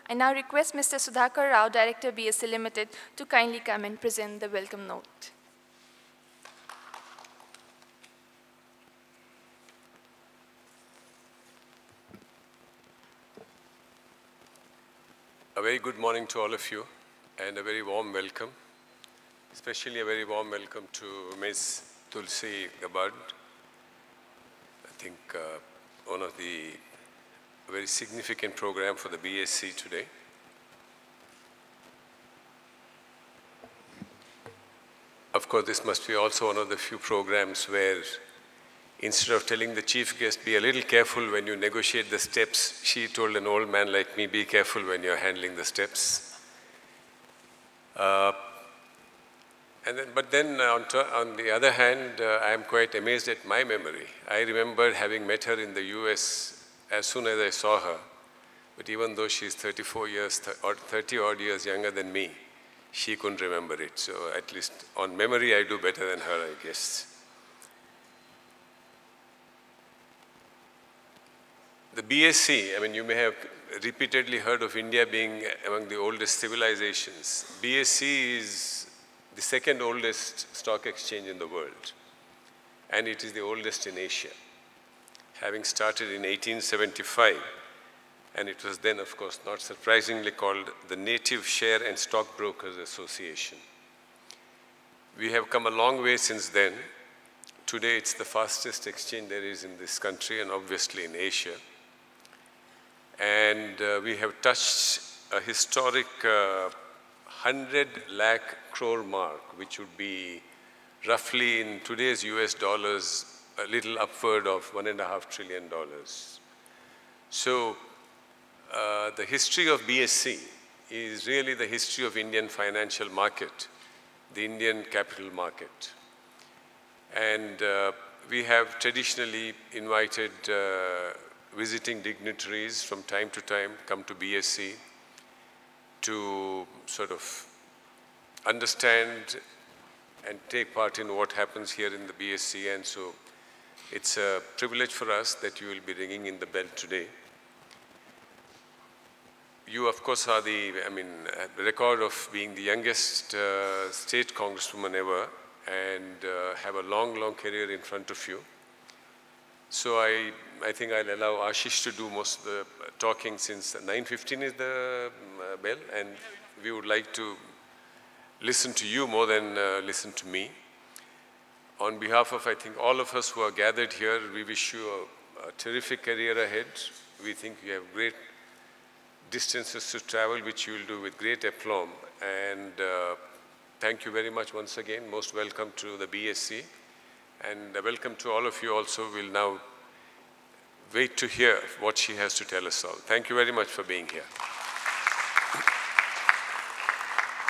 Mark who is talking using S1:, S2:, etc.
S1: I now request Mr. Sudhakar Rao, Director, BSE Limited, to kindly come and present the welcome note.
S2: A very good morning to all of you, and a very warm welcome, especially a very warm welcome to Ms. Tulsi Gabbard. I think one of the very significant program for the BSE today. Of course, this must be also one of the few programs where instead of telling the chief guest, be a little careful when you negotiate the steps, she told an old man like me, be careful when you're handling the steps. But then on the other hand, I am quite amazed at my memory. I remember having met her in the US as soon as I saw her. But even though she's 34 years or 30 odd years younger than me, she couldn't remember it. So at least on memory, I do better than her, I guess. The BSE, I mean, you may have repeatedly heard of India being among the oldest civilizations. BSE is the second oldest stock exchange in the world, and it is the oldest in Asia, having started in 1875, and it was then, of course, not surprisingly called the Native Share and Stockbrokers Association. We have come a long way since then. Today, it's the fastest exchange there is in this country and obviously in Asia. And we have touched a historic 100 lakh crore mark, which would be roughly in today's US dollars, a little upward of $1.5 trillion. So the history of BSE is really the history of Indian financial market, the Indian capital market. And we have traditionally invited visiting dignitaries from time to time come to BSE to sort of understand and take part in what happens here in the BSE. And so it's a privilege for us that you will be ringing in the bell today. You, of course, are the record of being the youngest state congresswoman ever and have a long, long career in front of you. So I think I'll allow Ashish to do most of the talking since 9:15 is the bell, and we would like to listen to you more than listen to me. On behalf of, I think, all of us who are gathered here, we wish you a terrific career ahead. We think you have great distances to travel, which you will do with great aplomb. And thank you very much once again. Most welcome to the BSE. And welcome to all of you also. We'll now wait to hear what she has to tell us all. Thank you very much for being here.